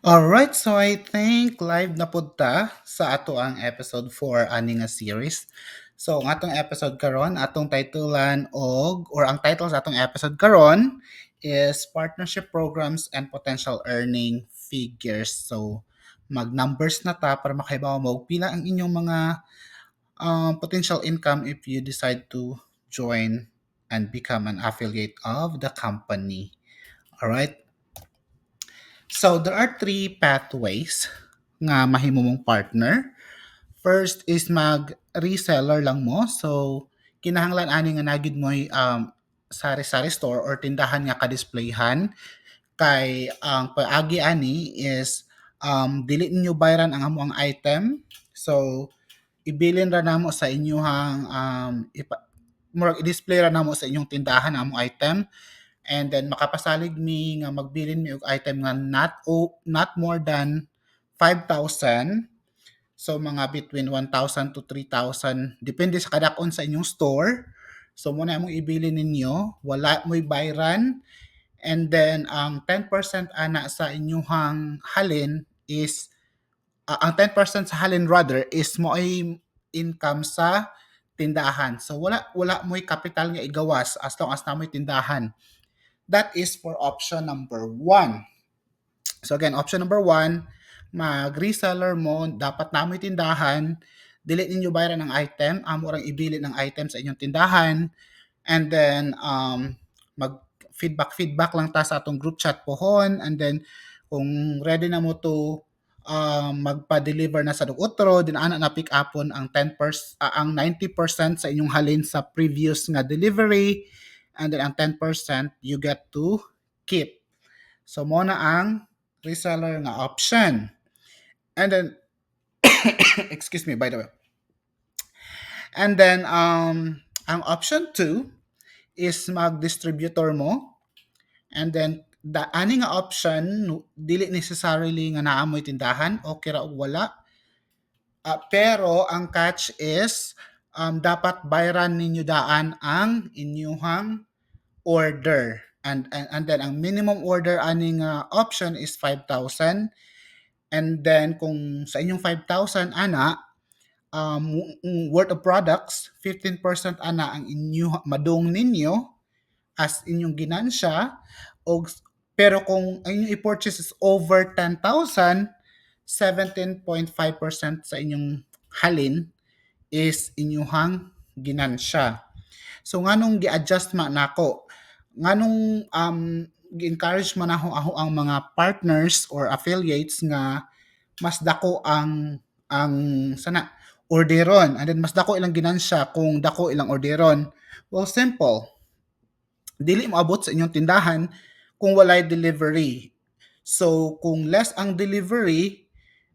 Alright, so I think live na pud ta sa ato ang episode 4 ani nga series. So ang atong episode karon, atong titulan or ang title sa atong episode karon is Partnership Programs and Potential Earning Figures. So mag-numbers na ta para makahibaw mo og pila ang inyong mga potential income if you decide to join and become an affiliate of the company. Alright? So there are three pathways nga mahimo mong partner. First is mag-reseller lang mo. So kinahanglan ani nga nagid mo sari-sari store or tindahan nga ka-displayhan kay ang paagi ani is dili ninyo bayaran ang amo ang item. So ibilin ra namo sa inyong murag i-display ra namo sa inyong tindahan ang among item. And then makapasalig mi nga magbilin mi og item nga not more than 5,000. So mga between 1,000 to 3,000 depende sa kadakon sa inyong store. So muna among ibilin ninyo, wala mo'y bayran. And then ang 10% ana sa inyong halin is ang 10% sa halin rather is mo ay income sa tindahan. So wala mo'y capital nga igawas as long as namoy tindahan. That is for option number 1. So again, option number 1, mag-reseller mo, dapat na may tindahan, dili ninyo bayaran ng item, amo orang ibili ng item sa inyong tindahan, and then mag feedback lang ta sa atong group chat pohon, and then kung ready na mo to magpa-deliver na sa utro, din ana na pick upon ang ang 90% sa inyong halin sa previous nga delivery, and then ang 10% you get to keep. So mo na ang reseller nga option. And then excuse me by the way. And then ang option 2 is mag-distributor mo. And then the ani nga option dili necessarily nga naamoy tindahan, okay ra og wala. Pero ang catch is dapat bayaran ninyo daan ang inyuhang order. And then ang minimum order aning option is 5,000. And then kung sa inyong 5,000 ana worth of products, 15% ana ang inyo madung ninyo as inyong ginansya. Pero kung ang inyong i-purchase is over 10,000, 17.5% sa inyong halin is inyuhang ginansya. So nganong gi-adjust man nako, nganong gi-encourage man ako ang mga partners or affiliates nga mas dako ang sana orderon, and then mas dako ilang ginansya kung dako ilang orderon. Well, simple, dili moabot sa inyong tindahan kung walay delivery. So kung less ang delivery,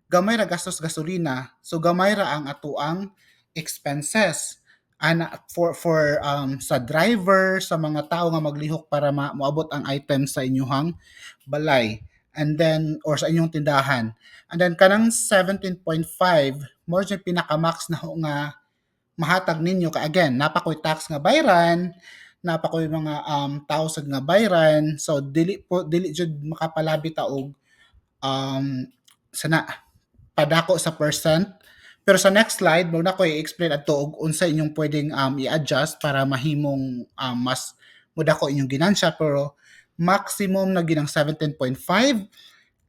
gamay ra gastos gasolina, so gamay ra ang atuang expenses ana for sa driver, sa mga tao nga maglihok para moabot ang item sa inyong balay, and then or sa inyong tindahan. And then kanang 17.5 more sa pinaka-max na nga mahatag ninyo, ka again napakoy tax nga bayran, napakoy mga thousand nga bayran, so dili jud makapalabi ta og sana padako sa percent. Pero sa next slide, mo na ko i-explain adto og unsa inyong pwedeng i-adjust para mahimong mas mudako inyong ginansya, pero maximum na ginang 17.5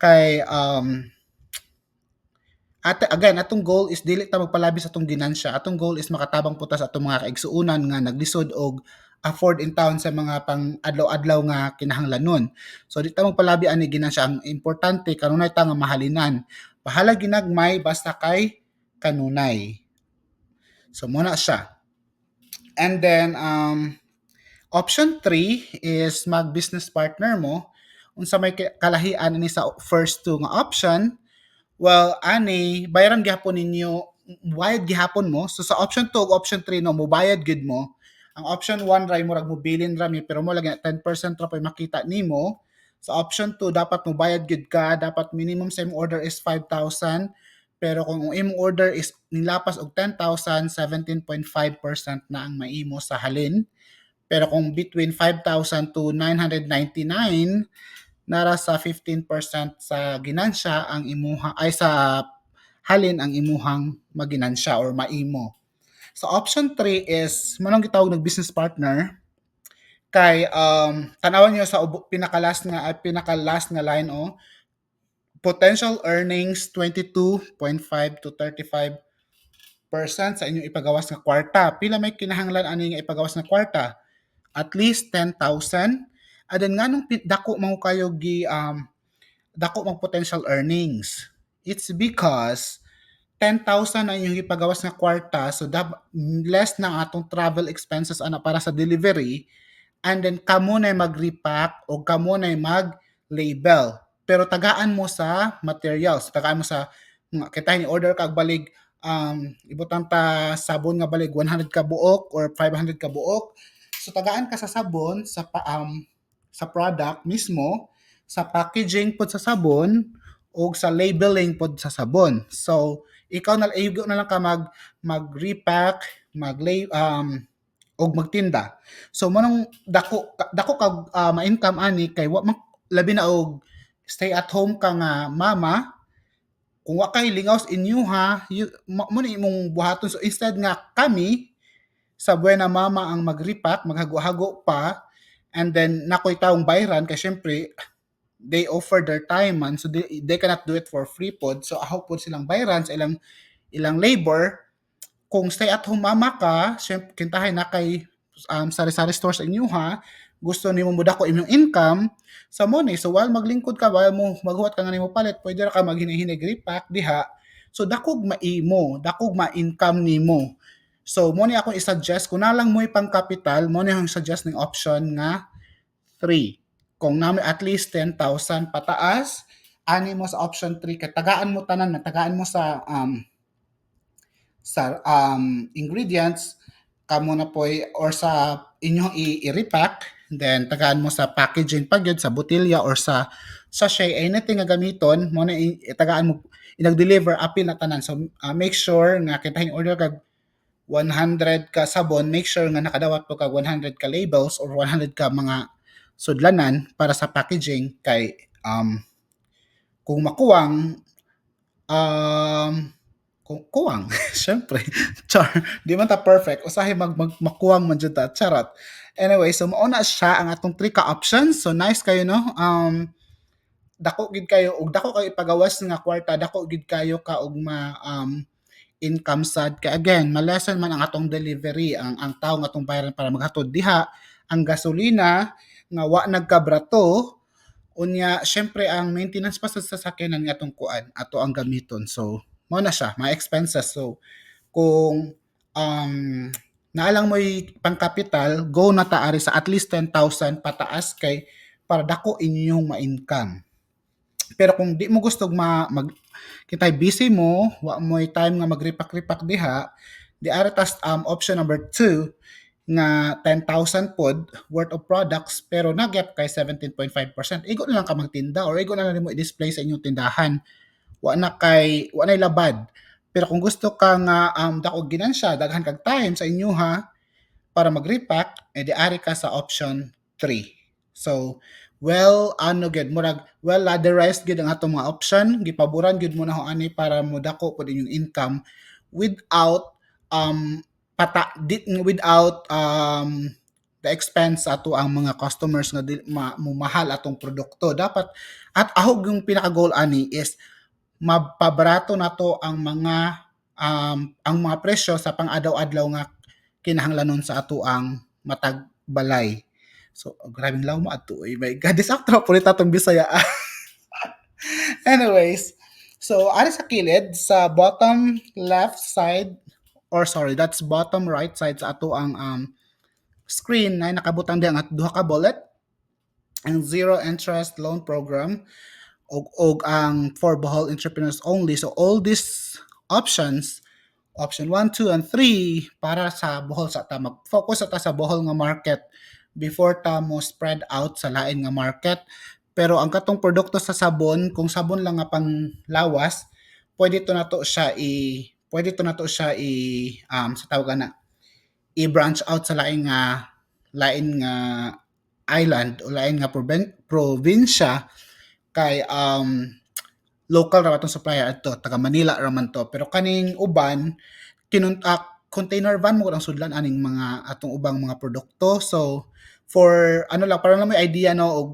kay again atong goal is dili ta magpalabi sa atong ginansya. Atong goal is makatabang putas atong mga kaigsuonan nga naglisod og afford in town sa mga pang adlaw-adlaw nga kinahanglanon. So di ta magpalabi ani ginansya. Ang importante kanunay ta nga mahalinan. Bahala ginagmay basta kay kanunay. So muna siya. And then option 3 is mag-business partner mo. Unsa may kalahian ni sa first two nga option. Well, ani bayaran gihapon ninyo, bayad gihapon mo. So sa option 2 ug option 3 no, mobayad gid mo. Ang option 1 ray murag mobilin ra mi pero mo lagi 10% ra pay makita nimo. Sa option 2 dapat mobayad gid ka, dapat minimum sa imong order is 5,000. Pero kung ang imong order is nilapas og 10,000, 17.5% na ang maimo sa halin. Pero kung between 5,000 to 999, nara sa 15% sa ginansya ang imuha ay sa halin ang imuhang maginansya or maimo. So option 3 is manong gitawag ng business partner kay tanawan niyo sa pinaka-last nga line potential earnings 22.5 to 35% sa inyong ipagawas nga kwarta. Pila may kinahanglan ani nga ipagawas nga kwarta? At least 10,000. Adan nga nung dako mo kayo dako mang potential earnings. It's because 10,000 ang inyong ipagawas nga kwarta so less na atong travel expenses ana para sa delivery and then kamo na mag-repack o kamo na mag-label. Pero tagaan mo sa materials, tagaan mo sa kita ni order kag balig ibutang ta sabon nga balig 100 ka buok or 500 ka buok. So tagaan ka sa sabon sa product mismo, sa packaging pod sa sabon o sa labeling pod sa sabon. So ikaw na lang ka mag-repack, og magtinda. So manong dako kag ma-income ani kay labi na og stay at home ka nga mama, kung wa kay lingaw sa inyo ha, mo na imong buhaton. So instead nga kami sa Buena Mama ang mag-repack, maghago-hago pa, and then nakoy taong bayran kay syempre they offer their time man so they cannot do it for free pod. So aho pod silang bayran sa ilang labor. Kung stay at home mama ka, syempre kintahay na kay sari-sari store sa inyo ha, gusto nimo mudako imong income sa money. So while maglingkod ka, while mo maghuwat ka nga nimo palit, pwede ra ka maghinahinig repack diha. So dakog maimo, dakog ma-income nimo. So mo ni ako i-suggest kung nalang mo pang capital, mo ni akong suggest ng option nga 3. Kung nami at least 10,000 pataas, ani mo sa option 3 kay tagaan mo tanan, tagaan mo sa ingredients kamo na po or sa inyong i-repack, then tagaan mo sa packaging pagyud sa botilya or sa sachet, anything nga gamiton mo na tagaan mo inag-deliver apil na tanan. So make sure nga kintahin order kag 100 ka sabon, make sure nga nakadawat po kag 100 ka labels or 100 ka mga sudlanan para sa packaging kay kung makuwang kuwang syempre char di man ta perfect usahay makuwang man jud ta charot. Anyway, so mao na siya ang atong 3 ka options. So nice kayo no, dako gid kayo ug dako kayo ipagawas nga kwarta, dako gid kayo ka og income sad kay again malesen man ang atong delivery, ang tao nga atong bayaran para maghatod diha, ang gasolina nga wa nagkabrato, unya syempre ang maintenance pa sa sasakyanan nga atong kuan ato ang gamiton. So mao na siya mga expenses. So kung naalang mo'y pang-capital, go na taari sa at least 10,000 pataas kay para dako inyong ma-income. Pero kung di mo gusto kitay busy mo, wa mo'y time nga mag-repack diha, di ara tas option number 2 nga 10,000 pod worth of products pero nagyap kay 17.5%. Igo na lang ka magtinda or igo na lang mo i-display sa inyong tindahan. Wa na labad. Pero kung gusto ka nga dako ginansya, daghan kag time sa inyo ha para mag-repack, di ari ka sa option 3. So ano gid murag ladderized gid ang atong mga option, gipaboran gid mo na ho ani para mo dako pod inyong income without without the expense ato ang mga customers nga mahal atong produkto. Dapat at ahog yung pinaka goal ani is mapabarato nato ang mga presyo sa pang-adlaw-adlaw nga kinahanglanon sa ato ang matag balay. So grabing law mo ato. My God, this actor po tatong Bisaya. Anyways, so ari sa kilid sa bottom left side or sorry, that's bottom right side sa ato ang screen na nakabutang diha ang duha ka bullet ang zero interest loan program og ang for Bohol entrepreneurs only. So all these options, option 1, 2, and 3 para sa Bohol sa ta mag-focus sa Bohol nga market before ta mo spread out sa lain nga market. Pero ang katong produkto sa sabon, kung sabon lang nga pang lawas, pwede to nato siya sa tawagan na i-branch out sa lain nga island o lain nga probinsya kay local ra atong supplier adto taga Manila ra man to pero kaning uban container van mo ang sudlan aning mga atong ubang mga produkto. So for ano lang para lang may idea no og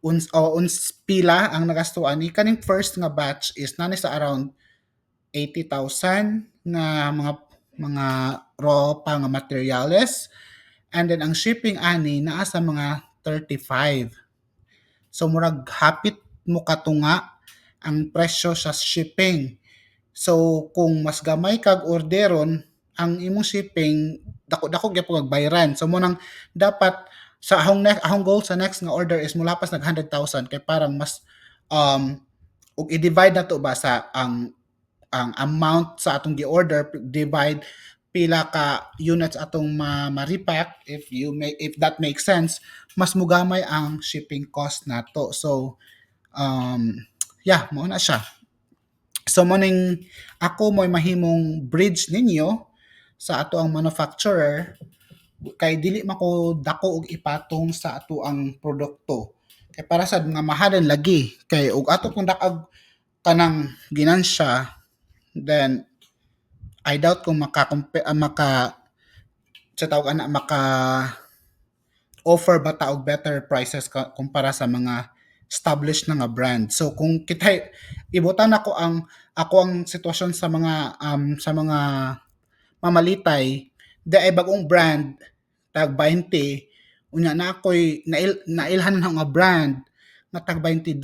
uns pila ang nagastuan ni kaning first nga batch is nani sa around 80,000 nga mga raw pa nga materyales, and then ang shipping ani naa sa mga 35. So murag hapit mo katunga ang presyo sa shipping. So kung mas gamay kag orderon, ang imong shipping dako-dako gyud pug bayran. So mo nang dapat sa ahong goal sa next nga order is mulapas nag 100,000 kay parang mas um ug i-divide na to ba sa ang amount sa atong gi-order divide pila ka units atong ma-repack if that makes sense, mas mugamay ang shipping cost nato. So yeah, mo na siya. So morning ako mo'y mahimong bridge ninyo sa ato ang manufacturer kay dili mako dako og ipatong sa ato ang produkto. Kay para sad nga mahalan lagi kay og ato kung dakag kanang ginansya, then I doubt kung maka sa tawag ana maka offer ba ta og better prices kumpara sa mga established na nga brand. So kung kita ibutan ako ang sitwasyon sa mga mamalitay di ay bagong brand tag 20 unya na ako'y nailhan ng nga brand nga tag 22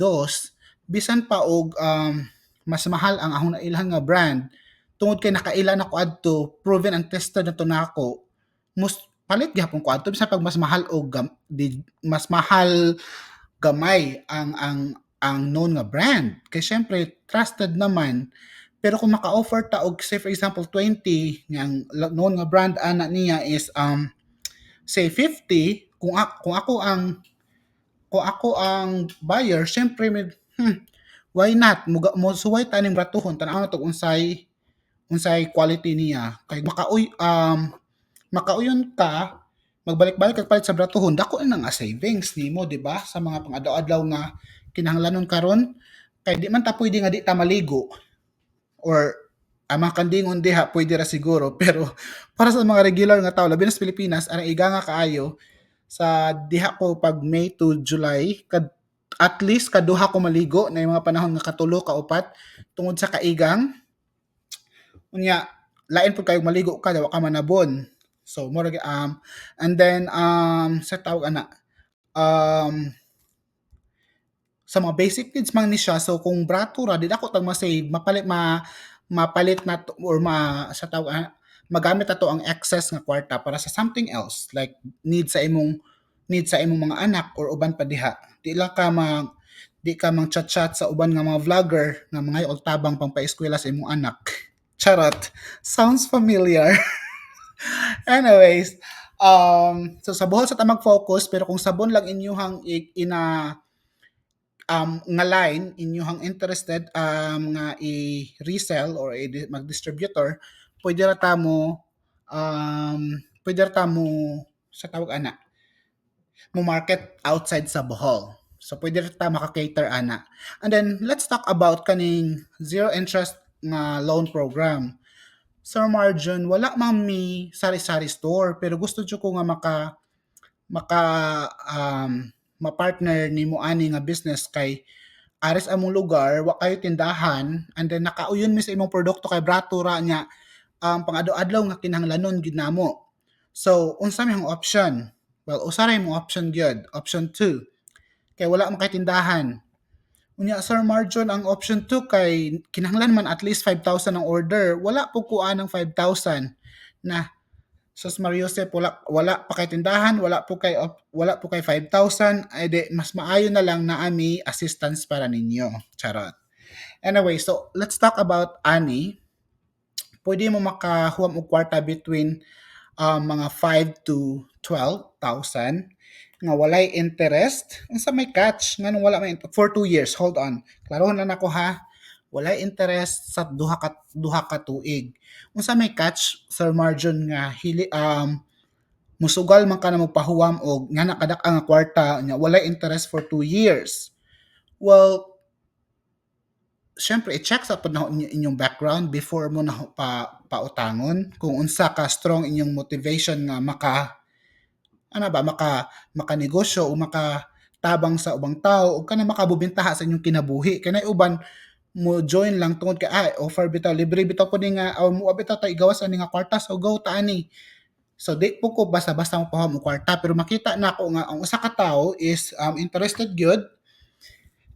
bisan pa og mas mahal ang akong nailhan nga brand tungod kay nakailan ako adto proven and tested na to nako mus palit gyapon ko adto bisan pag mas mahal og mas mahal gamay ang known nga brand kay syempre trusted naman. Pero kung maka-offer ta og say for example 20 nga ang known nga brand ana niya is say 50 kung ako ang buyer syempre why not mo suway ta ning bratuhon tan-aw na to unsay quality niya kay makauyon ka magbalik-balik kag palit sa bratuhon dako na nga savings nimo di ba sa mga pang-adlaw-adlaw nga kinahanglanon karon kay di man ta pwede nga di ta maligo or ang mga kandingon diha pwede ra siguro pero para sa mga regular nga tao labi na sa Pilipinas ang iga nga kaayo sa diha ko pag May to July at least kaduha ko maligo na yung mga panahon nga katulo ka upat tungod sa kaigang unya lain pud kayo maligo ka daw ka manabon. So more and then sa tawag ana um sa mga basic needs man ni siya. So kung brato ra di ako tag ma-save mapalit na to, or sa tawag magamit ato ang excess nga kwarta para sa something else like need sa imong mga anak or uban pa diha. Di ka mang chat-chat sa uban nga mga vlogger nga mga tabang pang paeskwela sa imong anak. Charot. Sounds familiar. Anyways, so sa buhol sa tamag focus pero kung sabon lang inyuhang nga line inyuhang interested nga i-resell or mag-distributor pwede ra ta mo sa tawag ana mo market outside sa Bohol. So pwede ra ta maka-cater ana. And then let's talk about kaning zero interest nga loan program. Sir Marjon, wala man mi sari-sari store pero gusto jud ko nga maka ma-partner nimo ani nga business kay ares among lugar wa kayo tindahan and then nakauyon mi sa imong produkto kay brato ra nya pang-adlaw nga kinahanglanon gid namo. So unsa may option? Well, usa ra imong option gyud. Option 2 kay wala man kay tindahan. Unya Sir Marjon ang option 2 kay kinahanglan man at least 5,000 ang order. Wala po kuan ng 5,000 na sus Mariosep wala pa kay tindahan, wala po kay 5,000 ay di mas maayo na lang na ami assistance para ninyo. Charot. Anyway, so let's talk about ani. Pwede mo makahuam og kwarta between mga 5 to 12,000 nga walay interest. Unsa may catch nganong wala may for 2 years. Hold on. Klarohon lang nako ha. Walay interest sa duha ka tuig. Unsa may catch Sir Marjon nga musugal man ka na magpahuwam og nga nakadak-a nga kwarta nya walay interest for 2 years. Well, syempre i-check sa pod na inyong background before mo na pautangon kung unsa ka strong inyong motivation nga makanegosyo o makatabang sa ubang tao o kana makabubintaha sa inyong kinabuhi. Kanay uban mo join lang tungod kay offer bitaw libre bitaw po ni nga mo bitaw ta igawas ani nga kwarta so go ta ani. So di po ko basta-basta mo pahom og kwarta pero makita na ako nga ang usa ka tawo is interested gyud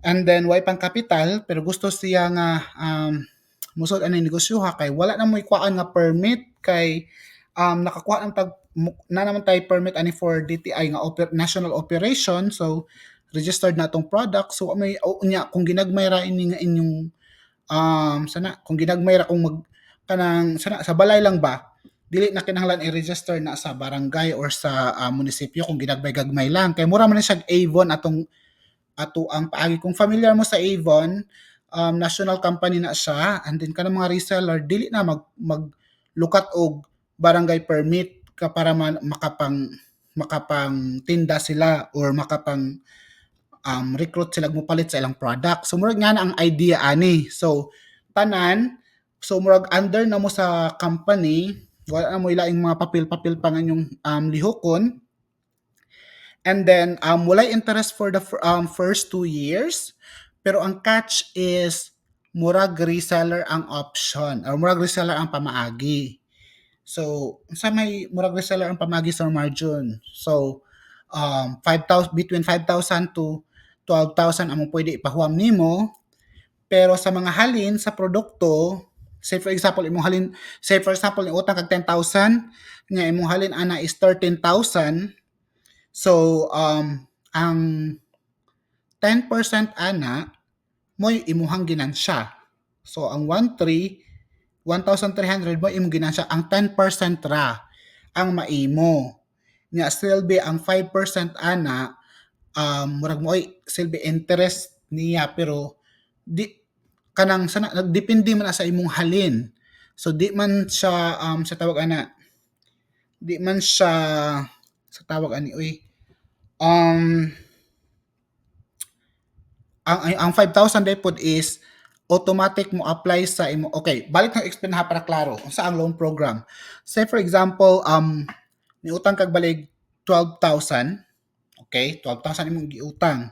and then way pang kapital pero gusto siya nga musod ani negosyo kay wala na mo ikuan nga permit kay nakakuha ng na naman tayo permit ani for DTI nga national operation so registered na tong product so may unya kung ginagmay ra ini nga inyong sana kung ginagmay ra kung mag kanang sana sa balay lang ba dili na kinahanglan i-register na sa barangay or sa munisipyo kung ginagmay-gagmay lang kay mura man siya Avon ato ang paagi kung familiar mo sa Avon national company na siya and then kanang mga reseller dili na maglukat og barangay permit ka para makapang tinda sila or makapang recruit sila mo palit sa ilang product. So murag nga na ang idea ani. So tanan so murag under na mo sa company wala na mo ilaing mga papel-papel pa nga inyong lihokon. And then walay interest for the first 2 years pero ang catch is murag reseller ang option or murag reseller ang pamaagi. So, sa may murag reseller ang pamagi sa margin. So, 5,000 between 5,000 to 12,000 ang pwede ipahuam nimo. Pero sa mga halin sa produkto, say for example yung utang kag 10,000, nga imong halin ana is 13,000. So, ang 10% ana mo'y imuhang ginansya. So, ang 1,300 mo imong ginansya ang 10% ra ang maimo nya silbi ang 5% ana murag mo silbi interest niya pero di kanang sana nagdepende man sa imong halin so di man siya sa tawag ana di man siya sa tawag ani um ang 5,000 depod is automatic mo apply sa imo. Okay, balik na explain ha para klaro unsa ang loan program. Say for example, niutang kag balig 12,000. Okay, 12,000 imong giutang.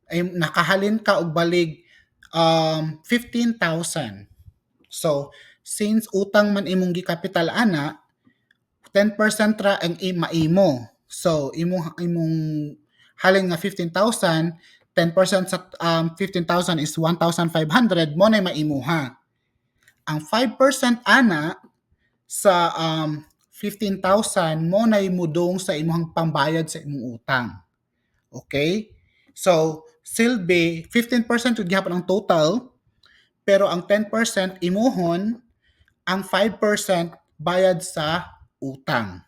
Ay nakahalin ka og balig 15,000. So, since utang man imong gikapital ana, 10% ra ang maimo. So, imong halin nga 15,000, 10% sa 15,000 is 1,500 mo na maimuha. Ang 5% ana sa 15,000 mo na imudong sa imong pambayad sa imong utang. Okay? So, silbi 15% yung gihapon ang total pero ang 10% imuhon ang 5% bayad sa utang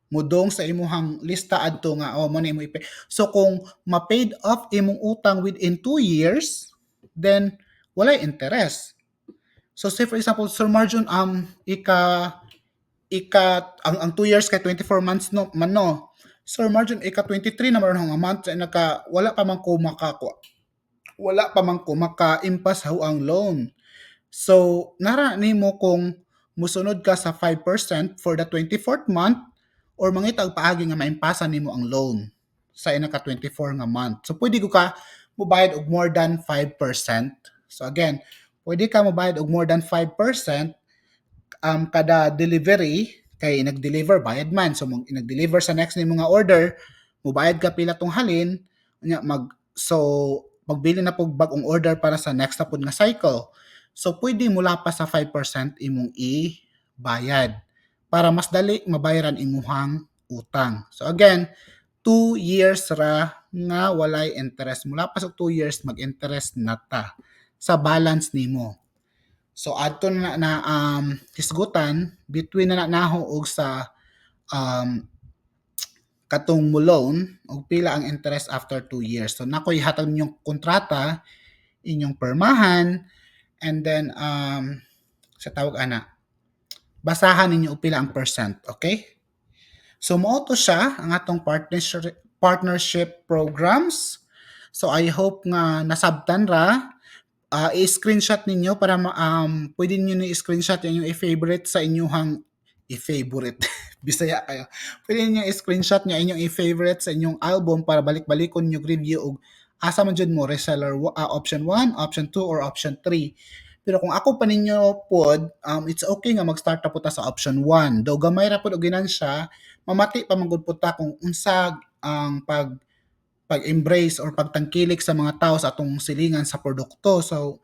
mudong sa imuhang lista adto nga mo na imo ipay. So kung ma-paid off imong utang within 2 years, then walay interest. So say for example, Sir Marjon ang 2 years kay 24 months no man no. Sir Marjon 23 na maron nga month wala pa man ko maka-impas ang loan. So nara nimo kung musunod ka sa 5% for the 24th month or mangitag paagi nga maimpasan nimo ang loan sa inaka 24 nga month. So pwede ko ka mobayad og more than 5%. So again, pwede ka mobayad og more than 5% kada delivery kay nag-deliver bayad man. So nag-deliver sa next nimo nga order, mobayad ka pila tong halin, nya magbili na pog bagong order para sa next na pud nga cycle. So pwede mula pa sa 5% imong i-bayad para mas dali mabayaran imuhang utang. So again, 2 years ra nga walay interest. Mula pa sa 2 years mag-interest na ta sa balance nimo. So adto na hisgutan between na naho og sa katong mo loan og pila ang interest after 2 years. So nakoy hatag ninyong kontrata inyong permahan and then sa tawag ana basahan ninyo og pila ang percent, okay? So mao to siya ang atong partnership programs. So I hope nga nasabtan ra. I-screenshot ninyo para pwede niyo na i-screenshot yung i-favorite sa inyong i-favorite. Bisaya kayo. Pwede niyo i-screenshot niyo inyong i-favorite sa inyong album para balik-balikon yung review og asa man jud mo reseller option 1, option 2 or option 3. Pero kung ako pa ninyo pod, it's okay nga mag-start na po ta sa option 1. Though gamay ra pod og ginansya, mamati pa man gud po ta kung unsa ang pag-embrace or pagtangkilik sa mga tao sa atong silingan sa produkto. So,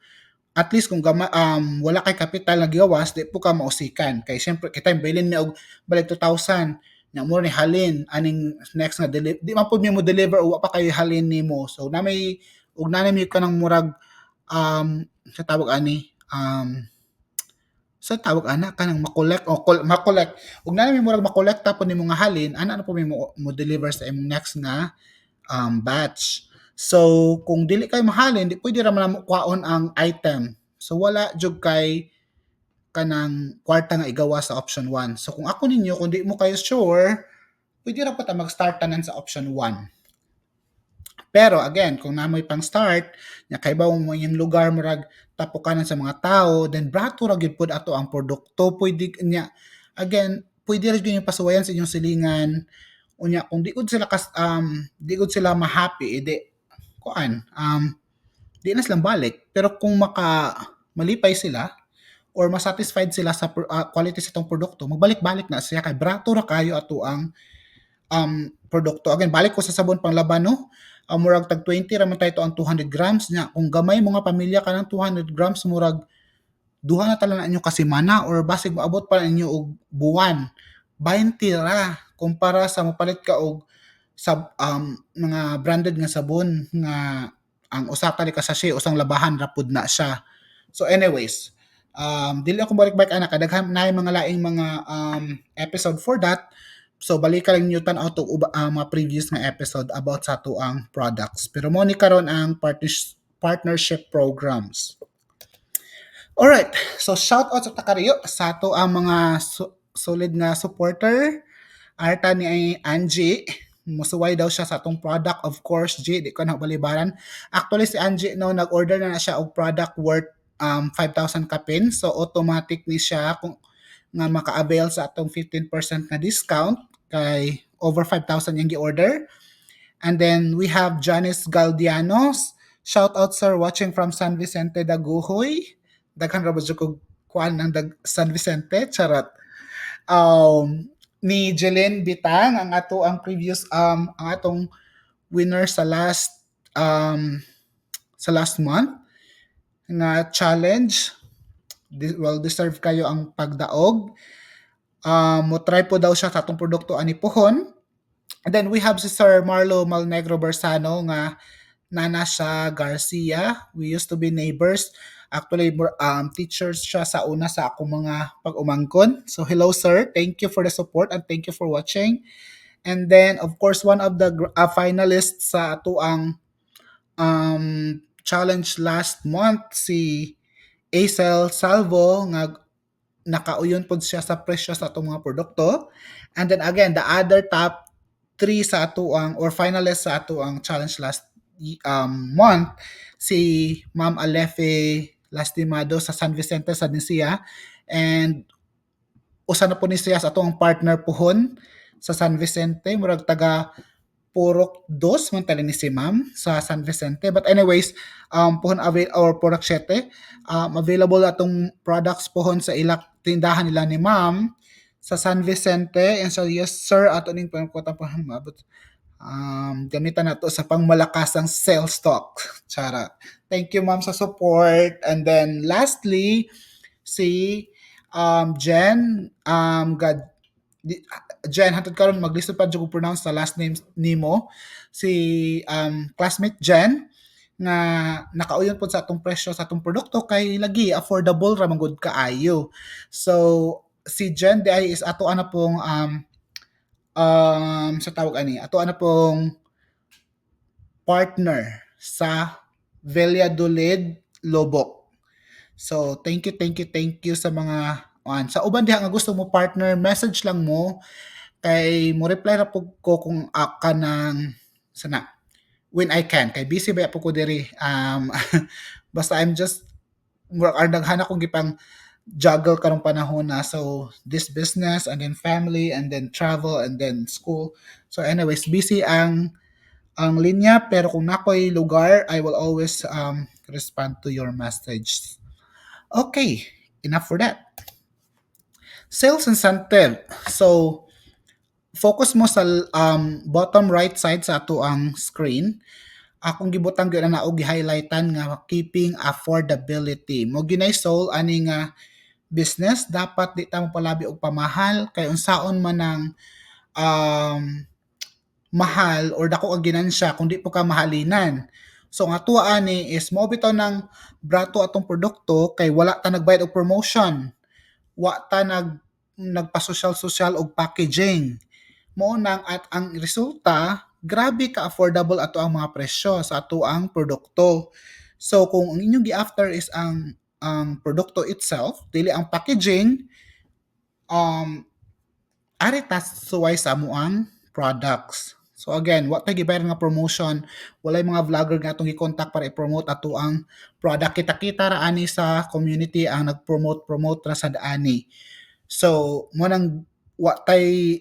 at least kung wala kay kapital na gigawas, di po ka mausikan. Kay siyempre, kita yung bilin mi og balik 2,000, na mo ni halin, aning next na di man po mi mo deliver o wa pa kayo halin nimo. So, ug na may ka ng murag, sa tawag ani, sa tawag ana kanang makolek o makolek ug na may murag makolekta po nimo nga halin ana na po mo deliver sa imong next na batch. So, kung dili kayo mahalin, di pwede ra man mo kwaon ang item. So, wala jud kay kanang kwarta nga igawa sa option 1. So, kung ako ninyo, kung di mo kayo sure, pwede ra pa ta mag-start tanan sa option 1. Pero again, kung namoy pang start, nya kay ba mo yung lugar murag tapukanan sa mga tao, then brato ra gyud pod ato ang produkto, pwede nya again, pwede ra gyud yung pasuwayan sa inyong silingan. Unya kung di gud sila ma-happy, edi kuan, di na silang balik. Pero kung malipay sila or masatisfied sila sa quality sa itong produkto, magbalik-balik na siya kay brato ra kayo ato ang produkto. Again, balik ko sa sabon pang laban, no? Murag tag 20 ra man tayo ang 200 grams nya. Kung gamay mga pamilya ka ng 200 grams, murag duha na tala na inyo kasimana or basig maabot pa ninyo og buwan. 20 ra kumpara sa mopalit ka og sa mga branded nga sabon nga ang usa ka ka sachet usang labahan rapud na siya. So anyways, dili ako balik-balik ana kadaghan na mga laing mga episode for that. So balik lang niyo tan-aw to mga previous nga episode about sa ato ang products. Pero mo ni karon ang partnership programs. Alright, so shout out sa takariyo sa ato ang mga solid nga supporter. Arta ni Angie, musuway daw siya sa atong product. Of course, G, di ko na balibaran. Actually, si Angie, no, nag-order na siya og product worth 5,000 kapin. So, automatic ni siya kung nga maka-avail sa atong 15% na discount kay over 5,000 yung gi-order. And then, we have Janice Galdianos. Shout out, sir, watching from San Vicente, Daguhoy. Daghan ra ba ko kuan ng San Vicente? Charot. Ni Jelen Bitang ang previous ang atong winner sa last month nga challenge. Well, deserve kayo ang pagdaog. Mo try po daw siya sa atong produkto ani pohon. And then we have si Sir Marlo Malnegro Bersano nga Nana siya Garcia. We used to be neighbors. Actually, teachers siya sa una sa akong mga pag-umangkon. So, hello sir. Thank you for the support and thank you for watching. And then, of course, one of the finalists sa ato ang challenge last month, si Acel Salvo, nga nakauyon po siya sa presyo sa atong mga produkto. And then again, the other top 3 sa ato ang or finalists sa ato ang challenge last month, si Ma'am Alefe Lastimado sa San Vicente sa Nisia, and usa na po ni siya sa atong partner pohon sa San Vicente, murag taga Purok 2 man tali ni si Ma'am sa San Vicente. But anyways, pohon or Purok 7, available atong products pohon sa ilak tindahan nila ni Ma'am sa San Vicente. And so yes sir, ato ning pangkota pa mabot. Gamitan na to sa pangmalakasang sales stock. Chara. Thank you ma'am sa support. And then lastly, si Jen, Jen, hatod karon maglisod pa jud ko pronounce sa last name nimo. Si classmate Jen nga nakauyon po sa atong presyo sa atong produkto kay lagi affordable ra man gud kaayo. So si Jen di is ato ana pong sa tawag ani ato ana pong partner sa Valladolid Lobok. So thank you sa mga sa uban diha nga gusto mo partner, message lang mo kay mo reply ra pud ko kung kanang sana when I can kay busy ba po ko diri basta I'm just murag daghan akong gipang juggle karong panahon na, so this business and then family and then travel and then school. So anyways, busy ang linya, pero kung nakoy lugar I will always respond to your message. Okay, enough for that. Sales incentive. So focus mo sa bottom right side sa ato ang screen. Akong gibutang gyud na og gi-highlightan nga keeping affordability. Mo ginay soul ani nga business dapat di ta mo palabi og pamahal kay unsaon man ang um, mahal or dako ang ginansya kung di po ka mahalinan. So ang ato ani is mo bitaw ng brato atong produkto kay wala ta nagbayad og promotion. Wa ta nagpa-social og packaging. Mo nang at ang resulta grabe ka affordable ato ang mga presyo sa ato ang produkto. So kung ang inyong gi-after is ang produkto itself, dili ang packaging, um, ari ta suway sa amo ang products. So again, wa tay gibayad nga promotion, walay mga vlogger nga atong gi-contact para i-promote ato ang product. Kita-kita ra ani sa community ang nag-promote ra sa daani. So mo nang wa tay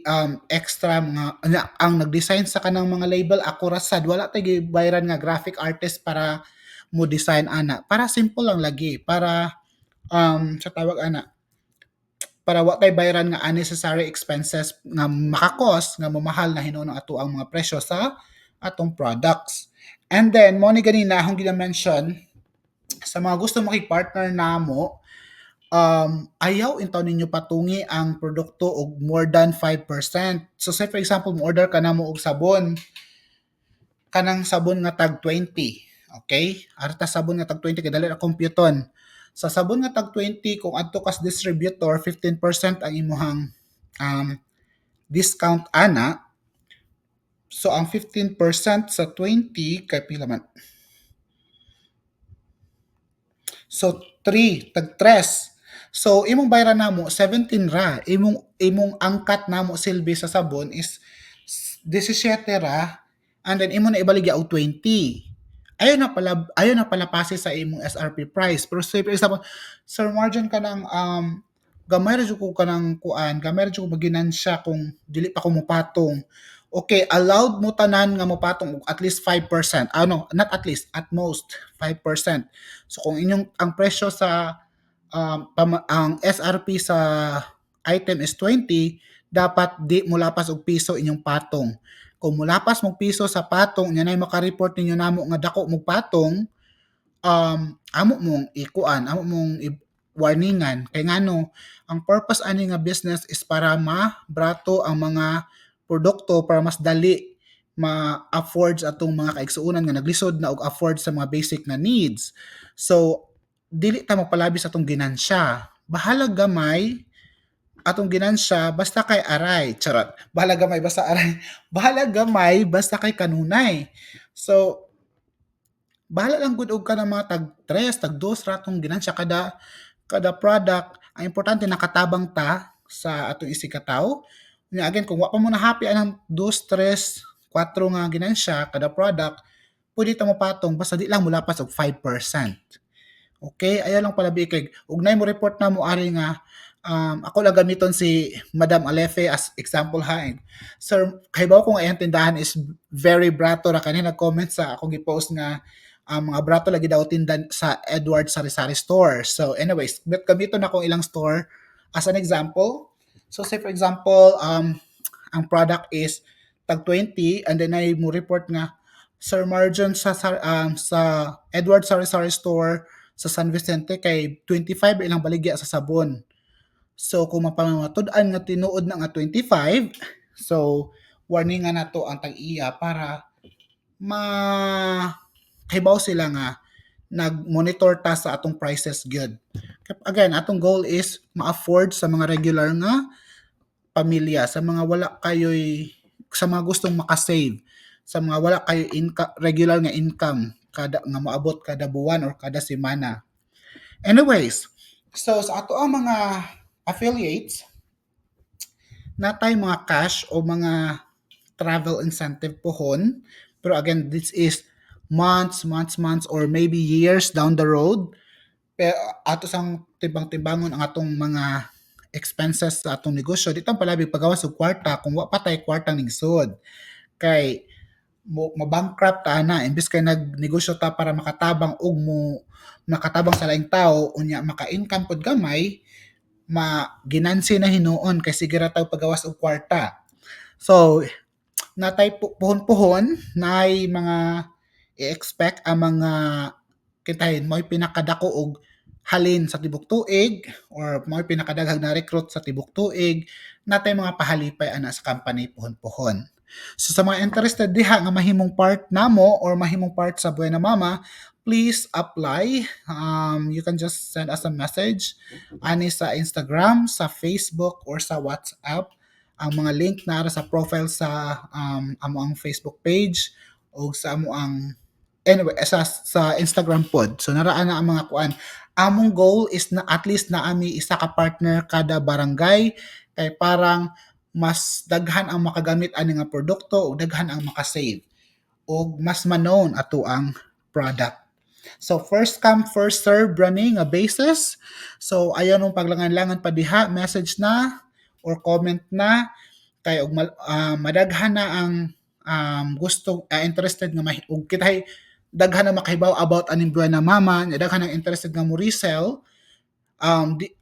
extra mga ang nag-design sa kanang mga label ako ra sad, wala tay gibayaran nga graphic artist para mo design ana. Para simple lang lagi, para sa tawag ana, para wa tay bayaran nga unnecessary expenses nga makakos nga mamahal na hinunong ato ang mga presyo sa atong products. And then mo ni ganina akong gina-mention sa mga gusto makig-partner namo, ayaw intaw ninyo patungi ang produkto og more than 5%. So say for example, mo order ka namo og sabon, kanang sabon nga tag 20. Okay? Arta sabon nga tag 20 kay dali ra kompyuton. Sa sabon nga tag 20 kung adto kas distributor 15% ang imuhang discount ana. So ang 15% sa 20 kay pila man. So 3 tag 3. So imong bayaran namo 17 ra. Imong angkat namo silbi sa sabon is 17 ra, and then imo na ibaligya og 20. Ayaw na pala pase sa imong SRP price. Pero say for example, sir margin ka ng gamay ra jud ko kanang kuan, gamay ra jud ko maginansya kung dili pa ko mopatong. Okay, allowed mo tanan nga mopatong og at least 5%. Not at least, at most 5%. So kung inyong ang presyo sa ang SRP sa item is 20, dapat di mulapas og piso inyong patong. Kung mulapas mong piso sa patong, yan ay makareport ninyo namo nga dako mong patong, amo mong ikuan, amo mong warningan. Kay ngano, ang purpose ani nga business is para mabrato ang mga produkto para mas dali ma-afford sa atong mga kaigsuonan nga naglisod na og afford sa mga basic na needs. So, dili ta magpalabi sa atong ginansya. Bahala gamay atong ginansya basta kay aray. Charot. Bahala gamay basta aray. Bahala gamay basta kay kanunay. So, bahala lang gud og kanang mga tag 3, tag 2 ratong ginansya kada product. Ang importante nakatabang ta sa atong isikataw. Nya again, kung wa pa mo na happy anang 2, 3, 4 nga ginansya kada product, pwede ta mo patong basta di lang mulapas og 5%. Okay, ayaw lang pala bikig. Ugnay mo report na mo ari nga ako lang gamiton si Madam Alefe as example ha. Sir, kay ba kung ayang tindahan is very brato ra kanina nag-comment sa akong gi-post nga mga brato lagi daw tindan sa Edward Sari-Sari store. So anyways, gamiton akong ilang store as an example. So say for example, ang product is tag 20 and then ay mo report nga Sir margin sa Edward Sari-Sari store sa San Vicente kay 25 ilang baligya sa sabon. So kung mapamatud-an nga tinuod na nga 25, so warning nga nato ang tag-iya para kahibaw sila nga nag-monitor ta sa atong prices good. Again, atong goal is ma-afford sa mga regular nga pamilya, sa mga wala kayo'y sa mga gustong makasave, sa mga wala kayo regular nga income kada nga maabot kada buwan or kada semana. Anyways, so sa ato ang mga affiliates, natay mga cash o mga travel incentive pohon. Pero again, this is months, or maybe years down the road. Pero ato sang timbang-timbangon ang atong mga expenses sa atong negosyo. Di tang palabi pagawas og kwarta kung wa patay kwartang ningsod. Kay mabankrupt ta na imbes kay nagnegosyo ta para makatabang og makatabang sa laing tao unya maka-income pod gamay, ginansi na hinuon kay sige ra taw pagawas og kwarta. So natay puhon-puhon nay mga i-expect ang mga kitahin mo'y pinakadako og halin sa tibok tuig or mo'y pinakadaghang na recruit sa tibok tuig, natay mga pahalipay ana sa company puhon-puhon. So sa mga interested diha nga mahimong part namo or mahimong part sa Buena Mama, please apply. You can just send us a message ani sa Instagram, sa Facebook, or sa WhatsApp. Ang mga link nara sa profile sa amo ang Facebook page o sa amo ang anyway sa Instagram pod. So naraan na ang mga kuan. Among goal is na at least na ami isa ka partner kada barangay kay parang mas daghan ang makagamit ani nga produkto ug daghan ang makasave ug mas ma-known ato ang product. So first come first serve running a basis. So ayon nung paglangan-langan pa diha, message na or comment na kay og madaghan na ang gusto interested nga ug kitay daghan na makahibaw about aning Buena Mama, daghan ang interested nga mo resell, di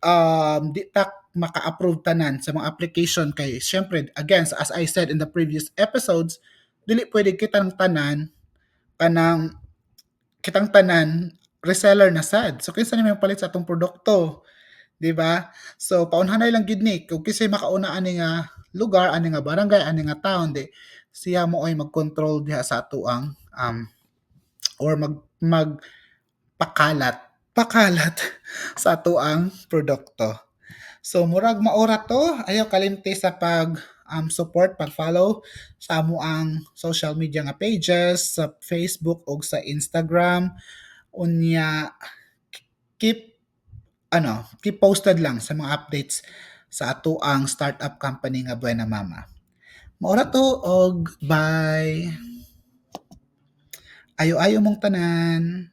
ta maka-approve tanan sa mga application kay syempre again as I said in the previous episodes, dili pwede kitang tanan kanang kitang tanan reseller na sad. So kinsa ni may palit sa atong produkto, di ba? So paunhanay lang gid ni kung kisay makauna ani nga lugar, ani nga barangay, ani nga town di siya mo ay mag-control diha sa atuang or magpakalat pakalat sa atuang produkto. So murag maora to, ayaw kalimti sa pag support, pag-follow sa amo ang social media nga pages sa Facebook o sa Instagram. Unya keep keep posted lang sa mga updates sa ato ang startup company nga Buena Mama. Maura to og bye. Ayo-ayo mong tanan.